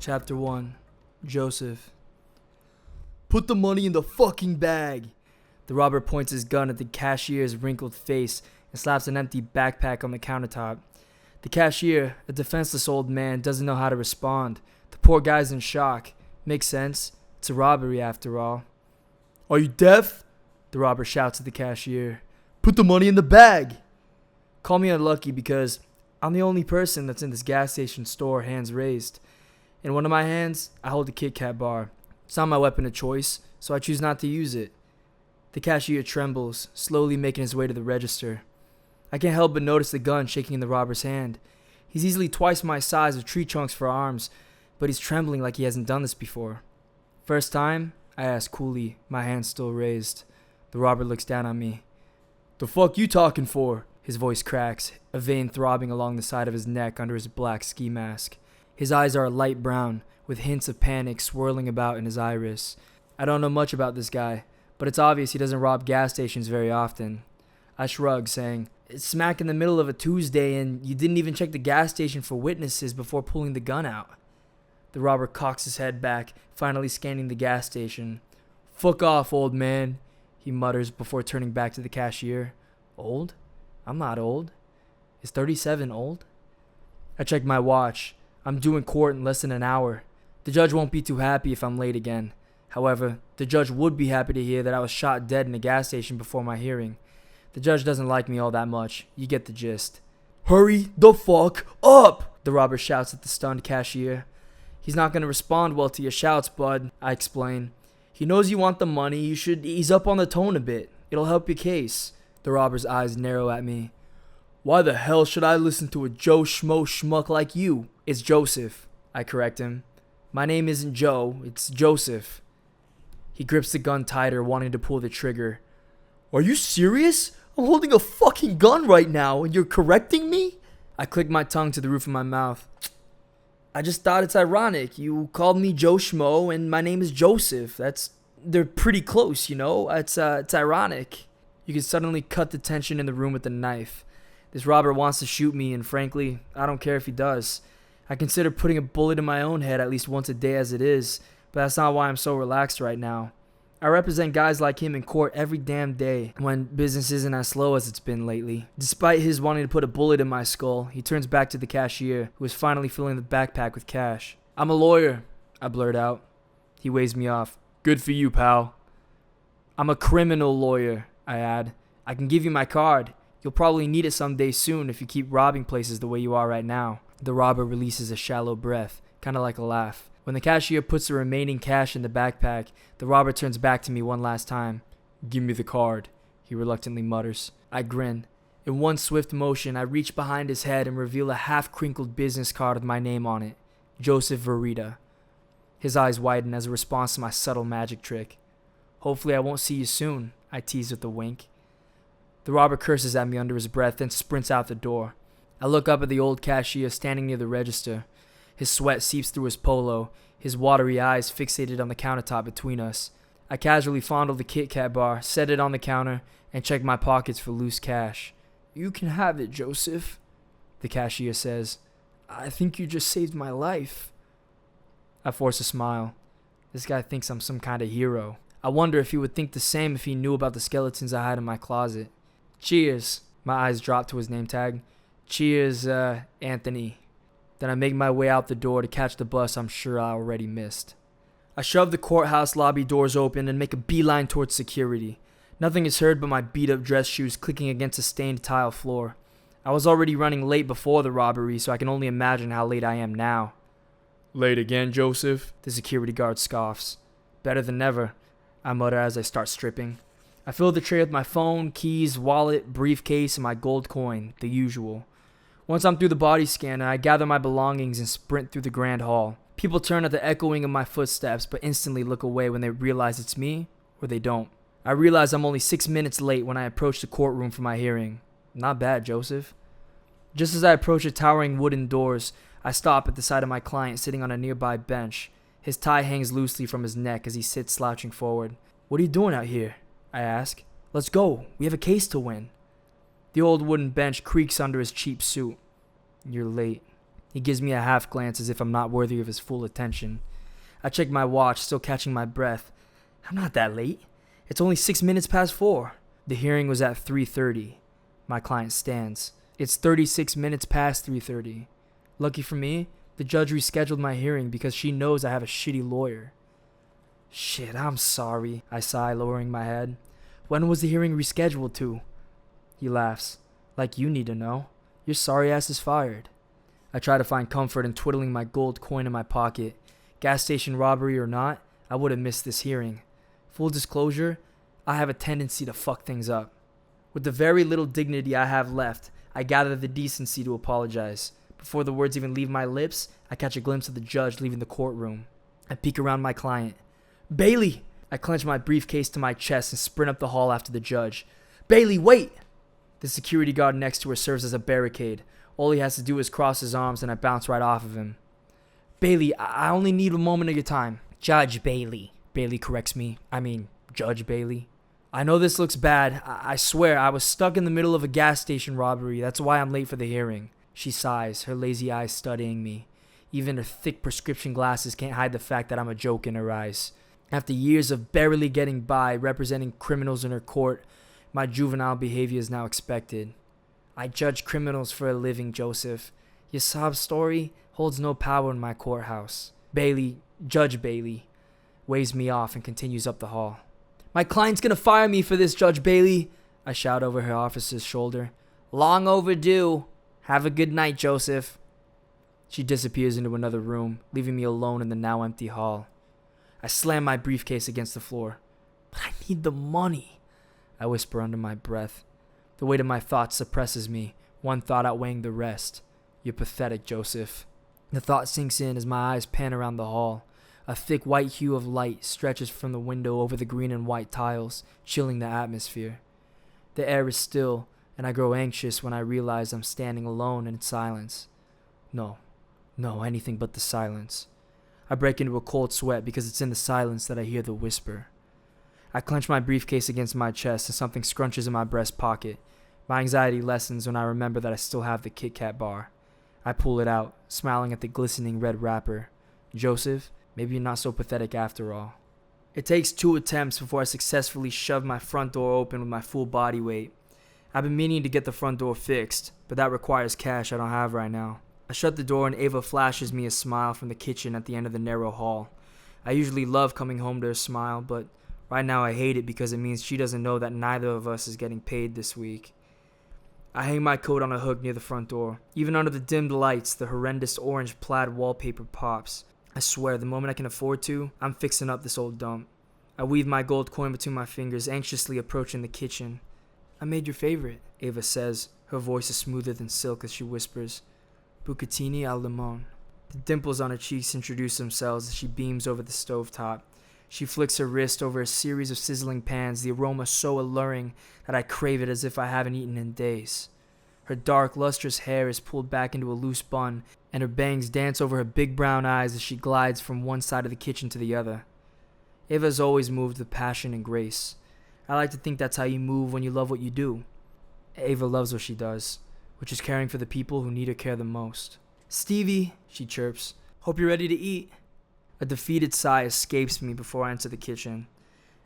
Chapter 1. Joseph. Put the money in the fucking bag! The robber points his gun at the cashier's wrinkled face and slaps an empty backpack on the countertop. The cashier, a defenseless old man, doesn't know how to respond. The poor guy's in shock. Makes sense. It's a robbery after all. Are you deaf? The robber shouts at the cashier. Put the money in the bag! Call me unlucky because I'm the only person that's in this gas station store hands raised. In one of my hands, I hold a Kit Kat bar. It's not my weapon of choice, so I choose not to use it. The cashier trembles, slowly making his way to the register. I can't help but notice the gun shaking in the robber's hand. He's easily twice my size with tree trunks for arms, but he's trembling like he hasn't done this before. First time? I ask coolly, my hand still raised. The robber looks down on me. The fuck you talking for? His voice cracks, a vein throbbing along the side of his neck under his black ski mask. His eyes are a light brown, with hints of panic swirling about in his iris. I don't know much about this guy, but it's obvious he doesn't rob gas stations very often. I shrug, saying, It's smack in the middle of a Tuesday and you didn't even check the gas station for witnesses before pulling the gun out. The robber cocks his head back, finally scanning the gas station. Fuck off, old man, he mutters before turning back to the cashier. Old? I'm not old. Is 37 old? I check my watch. I'm due in court in less than an hour. The judge won't be too happy if I'm late again. However, the judge would be happy to hear that I was shot dead in a gas station before my hearing. The judge doesn't like me all that much. You get the gist. Hurry the fuck up! The robber shouts at the stunned cashier. He's not going to respond well to your shouts, bud, I explain. He knows you want the money. You should ease up on the tone a bit. It'll help your case. The robber's eyes narrow at me. Why the hell should I listen to a Joe Schmo schmuck like you? It's Joseph, I correct him. My name isn't Joe, it's Joseph. He grips the gun tighter, wanting to pull the trigger. Are you serious? I'm holding a fucking gun right now, and you're correcting me? I click my tongue to the roof of my mouth. I just thought it's ironic. You called me Joe Schmo, and my name is Joseph. They're pretty close, you know? It's ironic. You can suddenly cut the tension in the room with a knife. This robber wants to shoot me, and frankly, I don't care if he does. I consider putting a bullet in my own head at least once a day as it is, but that's not why I'm so relaxed right now. I represent guys like him in court every damn day when business isn't as slow as it's been lately. Despite his wanting to put a bullet in my skull, he turns back to the cashier, who is finally filling the backpack with cash. I'm a lawyer, I blurt out. He waves me off. Good for you, pal. I'm a criminal lawyer, I add. I can give you my card. You'll probably need it someday soon if you keep robbing places the way you are right now. The robber releases a shallow breath, kind of like a laugh. When the cashier puts the remaining cash in the backpack, the robber turns back to me one last time. Give me the card, he reluctantly mutters. I grin. In one swift motion, I reach behind his head and reveal a half-crinkled business card with my name on it. Joseph VERITA. His eyes widen as a response to my subtle magic trick. Hopefully I won't see you soon, I tease with a wink. The robber curses at me under his breath, then sprints out the door. I look up at the old cashier standing near the register. His sweat seeps through his polo, his watery eyes fixated on the countertop between us. I casually fondle the Kit Kat bar, set it on the counter, and check my pockets for loose cash. You can have it, Joseph, the cashier says. I think you just saved my life. I force a smile. This guy thinks I'm some kind of hero. I wonder if he would think the same if he knew about the skeletons I had in my closet. Cheers. My eyes drop to his name tag. Cheers, Anthony. Then I make my way out the door to catch the bus I'm sure I already missed. I shove the courthouse lobby doors open and make a beeline towards security. Nothing is heard but my beat-up dress shoes clicking against a stained tile floor. I was already running late before the robbery, so I can only imagine how late I am now. Late again, Joseph? The security guard scoffs. Better than ever, I mutter as I start stripping. I fill the tray with my phone, keys, wallet, briefcase, and my gold coin, the usual. Once I'm through the body scanner, I gather my belongings and sprint through the grand hall. People turn at the echoing of my footsteps, but instantly look away when they realize it's me, or they don't. I realize I'm only 6 minutes late when I approach the courtroom for my hearing. Not bad, Joseph. Just as I approach the towering wooden doors, I stop at the side of my client sitting on a nearby bench. His tie hangs loosely from his neck as he sits slouching forward. What are you doing out here? I ask. Let's go. We have a case to win. The old wooden bench creaks under his cheap suit. You're late. He gives me a half glance as if I'm not worthy of his full attention. I check my watch, still catching my breath. I'm not that late. It's only 6 minutes past 4. The hearing was at 3:30. My client stands. It's 36 minutes past 3:30. Lucky for me, the judge rescheduled my hearing because she knows I have a shitty lawyer. Shit, I'm sorry, I sigh, lowering my head. When was the hearing rescheduled to? He laughs. Like you need to know. Your sorry ass is fired. I try to find comfort in twiddling my gold coin in my pocket. Gas station robbery or not, I would have missed this hearing. Full disclosure, I have a tendency to fuck things up. With the very little dignity I have left, I gather the decency to apologize. Before the words even leave my lips, I catch a glimpse of the judge leaving the courtroom. I peek around my client. Bailey! I clench my briefcase to my chest and sprint up the hall after the judge. Bailey, wait! The security guard next to her serves as a barricade. All he has to do is cross his arms and I bounce right off of him. Bailey, I only need a moment of your time. Judge Bailey. Bailey corrects me. Judge Bailey. I know this looks bad. I swear, I was stuck in the middle of a gas station robbery. That's why I'm late for the hearing. She sighs, her lazy eyes studying me. Even her thick prescription glasses can't hide the fact that I'm a joke in her eyes. After years of barely getting by representing criminals in her court, my juvenile behavior is now expected. I judge criminals for a living, Joseph. Your sob story holds no power in my courthouse. Bailey, Judge Bailey, waves me off and continues up the hall. My client's gonna fire me for this, Judge Bailey, I shout over her officer's shoulder. Long overdue. Have a good night, Joseph. She disappears into another room, leaving me alone in the now empty hall. I slam my briefcase against the floor. But I need the money, I whisper under my breath. The weight of my thoughts suppresses me, one thought outweighing the rest. You're pathetic, Joseph. The thought sinks in as my eyes pan around the hall. A thick white hue of light stretches from the window over the green and white tiles, chilling the atmosphere. The air is still, and I grow anxious when I realize I'm standing alone in silence. No, anything but the silence. I break into a cold sweat because it's in the silence that I hear the whisper. I clench my briefcase against my chest and something scrunches in my breast pocket. My anxiety lessens when I remember that I still have the Kit Kat bar. I pull it out, smiling at the glistening red wrapper. Joseph, maybe you're not so pathetic after all. It takes 2 attempts before I successfully shove my front door open with my full body weight. I've been meaning to get the front door fixed, but that requires cash I don't have right now. I shut the door and Ava flashes me a smile from the kitchen at the end of the narrow hall. I usually love coming home to her smile, but right now I hate it because it means she doesn't know that neither of us is getting paid this week. I hang my coat on a hook near the front door. Even under the dimmed lights, the horrendous orange plaid wallpaper pops. I swear, the moment I can afford to, I'm fixing up this old dump. I weave my gold coin between my fingers, anxiously approaching the kitchen. I made your favorite, Ava says. Her voice is smoother than silk as she whispers, Bucatini al limone. The dimples on her cheeks introduce themselves as she beams over the stovetop. She flicks her wrist over a series of sizzling pans, the aroma so alluring that I crave it as if I haven't eaten in days. Her dark, lustrous hair is pulled back into a loose bun, and her bangs dance over her big brown eyes as she glides from one side of the kitchen to the other. Ava's always moved with passion and grace. I like to think that's how you move when you love what you do. Ava loves what she does, which is caring for the people who need her care the most. Stevie, she chirps, hope you're ready to eat. A defeated sigh escapes me before I enter the kitchen.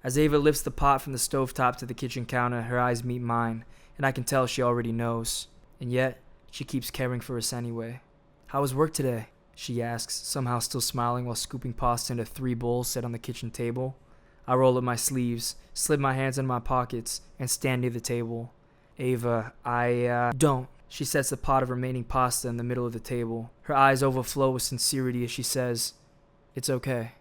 As Ava lifts the pot from the stovetop to the kitchen counter, her eyes meet mine, and I can tell she already knows. And yet, she keeps caring for us anyway. How was work today? She asks, somehow still smiling while scooping pasta into 3 bowls set on the kitchen table. I roll up my sleeves, slip my hands in my pockets, and stand near the table. Ava, don't. She sets the pot of remaining pasta in the middle of the table. Her eyes overflow with sincerity as she says, It's okay.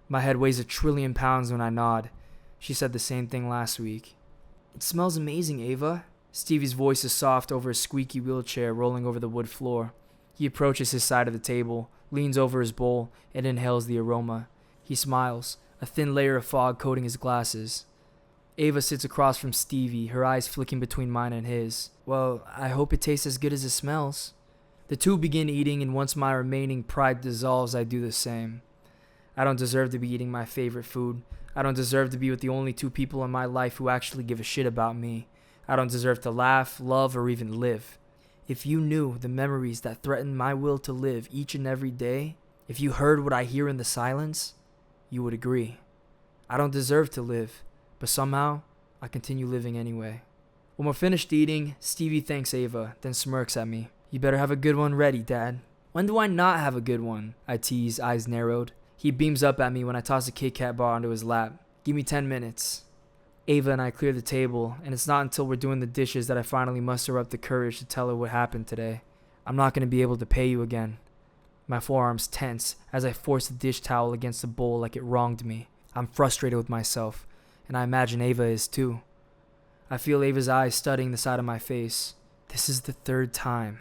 My head weighs 1 trillion pounds when I nod. She said the same thing last week. It smells amazing, Ava. Stevie's voice is soft over a squeaky wheelchair rolling over the wood floor. He approaches his side of the table, leans over his bowl, and inhales the aroma. He smiles, a thin layer of fog coating his glasses. Ava sits across from Stevie, her eyes flicking between mine and his. Well, I hope it tastes as good as it smells. The two begin eating, and once my remaining pride dissolves, I do the same. I don't deserve to be eating my favorite food. I don't deserve to be with the only 2 people in my life who actually give a shit about me. I don't deserve to laugh, love, or even live. If you knew the memories that threaten my will to live each and every day, if you heard what I hear in the silence, you would agree. I don't deserve to live, but somehow I continue living anyway. When we're finished eating, Stevie thanks Ava, then smirks at me. You better have a good one ready, Dad. When do I not have a good one? I tease, eyes narrowed. He beams up at me when I toss a Kit Kat bar onto his lap. Give me 10 minutes. Ava and I clear the table, and it's not until we're doing the dishes that I finally muster up the courage to tell her what happened today. I'm not going to be able to pay you again. My forearms tense as I force the dish towel against the bowl like it wronged me. I'm frustrated with myself, and I imagine Ava is too. I feel Ava's eyes studying the side of my face. This is the third time,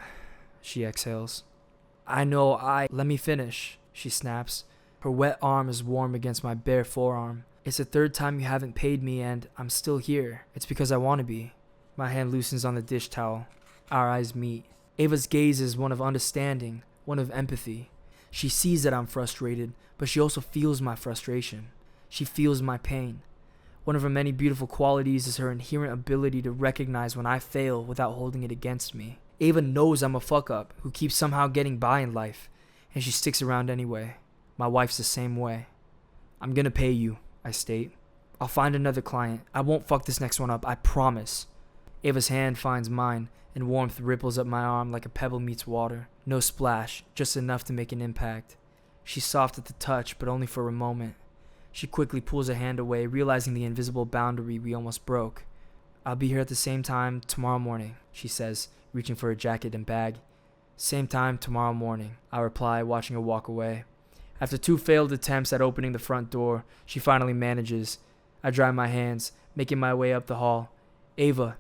she exhales. Let me finish, she snaps. Her wet arm is warm against my bare forearm. It's the third time you haven't paid me and I'm still here. It's because I want to be. My hand loosens on the dish towel. Our eyes meet. Ava's gaze is one of understanding, one of empathy. She sees that I'm frustrated, but she also feels my frustration. She feels my pain. One of her many beautiful qualities is her inherent ability to recognize when I fail without holding it against me. Ava knows I'm a fuck-up who keeps somehow getting by in life, and she sticks around anyway. My wife's the same way. I'm gonna pay you, I state. I'll find another client. I won't fuck this next one up, I promise. Ava's hand finds mine, and warmth ripples up my arm like a pebble meets water. No splash, just enough to make an impact. She's soft at the touch, but only for a moment. She quickly pulls her hand away, realizing the invisible boundary we almost broke. I'll be here at the same time tomorrow morning, she says, reaching for her jacket and bag. Same time tomorrow morning, I reply, watching her walk away. After 2 failed attempts at opening the front door, she finally manages. I dry my hands, making my way up the hall. Ava.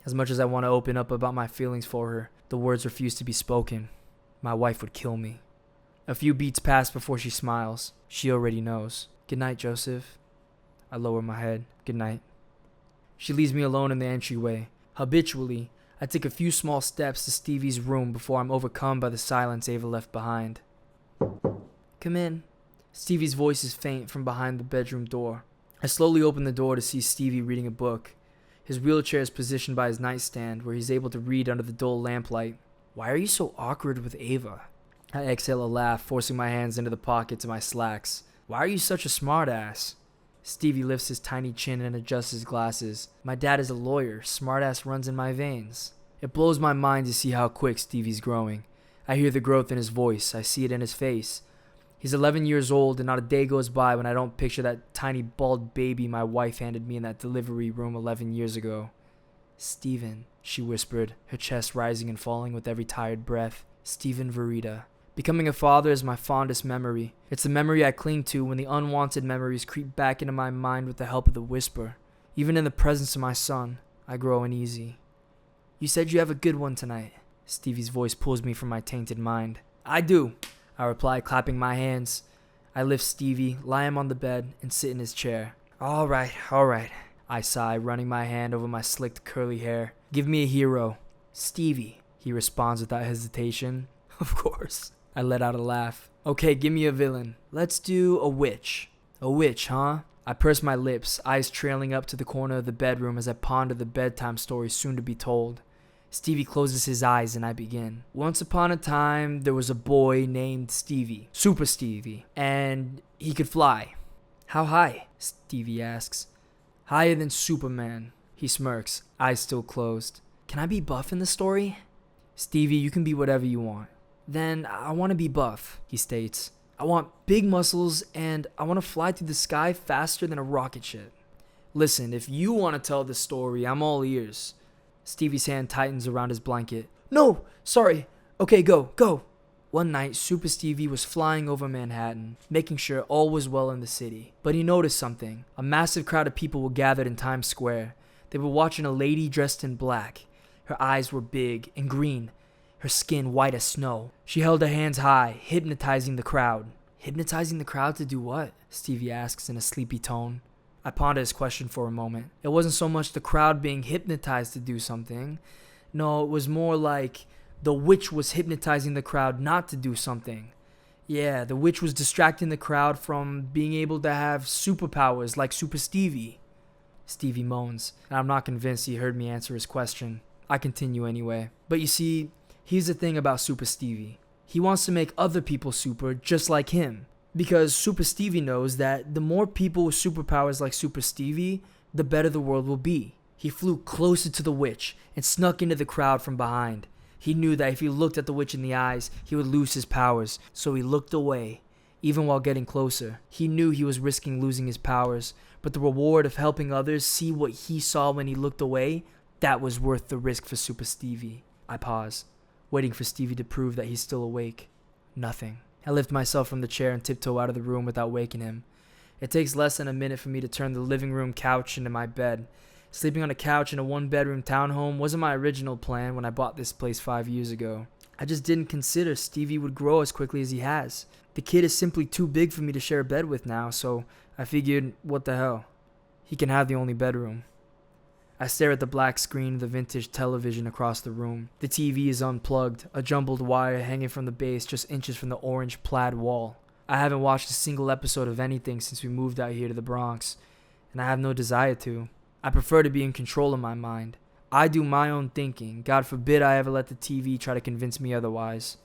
As much as I want to open up about my feelings for her, the words refuse to be spoken. My wife would kill me. A few beats pass before she smiles. She already knows. Good night, Joseph. I lower my head. Good night. She leaves me alone in the entryway. Habitually, I take a few small steps to Stevie's room before I'm overcome by the silence Ava left behind. Come in. Stevie's voice is faint from behind the bedroom door. I slowly open the door to see Stevie reading a book. His wheelchair is positioned by his nightstand where he's able to read under the dull lamplight. Why are you so awkward with Ava? I exhale a laugh, forcing my hands into the pockets of my slacks. Why are you such a smartass? Stevie lifts his tiny chin and adjusts his glasses. My dad is a lawyer. Smartass runs in my veins. It blows my mind to see how quick Stevie's growing. I hear the growth in his voice. I see it in his face. He's 11 years old, and not a day goes by when I don't picture that tiny bald baby my wife handed me in that delivery room 11 years ago. Steven, she whispered, her chest rising and falling with every tired breath. Steven VERITA. Becoming a father is my fondest memory. It's the memory I cling to when the unwanted memories creep back into my mind with the help of the whisper. Even in the presence of my son, I grow uneasy. You said you have a good one tonight. Stevie's voice pulls me from my tainted mind. I do, I reply, clapping my hands. I lift Stevie, lie him on the bed, and sit in his chair. All right, I sigh, running my hand over my slicked curly hair. Give me a hero. Stevie, he responds without hesitation. Of course. I let out a laugh. Okay, give me a villain. Let's do a witch. A witch, huh? I purse my lips, eyes trailing up to the corner of the bedroom as I ponder the bedtime story soon to be told. Stevie closes his eyes and I begin. Once upon a time, there was a boy named Stevie. Super Stevie. And he could fly. How high? Stevie asks. Higher than Superman. He smirks, eyes still closed. Can I be buff in the story? Stevie, you can be whatever you want. Then I want to be buff, he states. I want big muscles and I want to fly through the sky faster than a rocket ship. Listen, if you want to tell the story, I'm all ears. Stevie's hand tightens around his blanket. No, sorry. Okay, go. One night, Super Stevie was flying over Manhattan, making sure all was well in the city. But he noticed something. A massive crowd of people were gathered in Times Square. They were watching a lady dressed in black. Her eyes were big and green. Her skin white as snow. She held her hands high, hypnotizing the crowd. Hypnotizing the crowd to do what? Stevie asks in a sleepy tone. I ponder his question for a moment. It wasn't so much the crowd being hypnotized to do something. No, it was more like the witch was hypnotizing the crowd not to do something. Yeah, the witch was distracting the crowd from being able to have superpowers like Super Stevie. Stevie moans, and I'm not convinced he heard me answer his question. I continue anyway. But you see, here's the thing about Super Stevie. He wants to make other people super just like him. Because Super Stevie knows that the more people with superpowers like Super Stevie, the better the world will be. He flew closer to the witch and snuck into the crowd from behind. He knew that if he looked at the witch in the eyes, he would lose his powers, so he looked away. Even while getting closer, he knew he was risking losing his powers, but the reward of helping others see what he saw when he looked away, that was worth the risk for Super Stevie. I pause, waiting for Stevie to prove that he's still awake. Nothing. I lift myself from the chair and tiptoe out of the room without waking him. It takes less than a minute for me to turn the living room couch into my bed. Sleeping on a couch in a one-bedroom townhome wasn't my original plan when I bought this place 5 years ago. I just didn't consider Stevie would grow as quickly as he has. The kid is simply too big for me to share a bed with now, so I figured, what the hell? He can have the only bedroom. I stare at the black screen of the vintage television across the room. The TV is unplugged, a jumbled wire hanging from the base just inches from the orange plaid wall. I haven't watched a single episode of anything since we moved out here to the Bronx, and I have no desire to. I prefer to be in control of my mind. I do my own thinking. God forbid I ever let the TV try to convince me otherwise.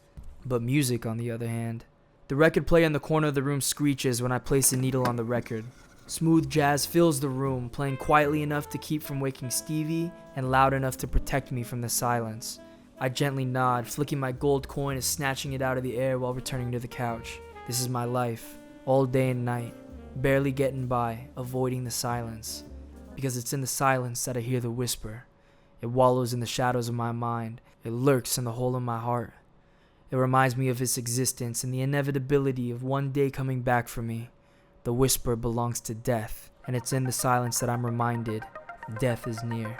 But music, on the other hand. The record player in the corner of the room screeches when I place the needle on the record. Smooth jazz fills the room, playing quietly enough to keep from waking Stevie and loud enough to protect me from the silence. I gently nod, flicking my gold coin and snatching it out of the air while returning to the couch. This is my life, all day and night, barely getting by, avoiding the silence. Because it's in the silence that I hear the whisper. It wallows in the shadows of my mind. It lurks in the hole of my heart. It reminds me of its existence and the inevitability of one day coming back for me. The whisper belongs to death, and it's in the silence that I'm reminded death is near.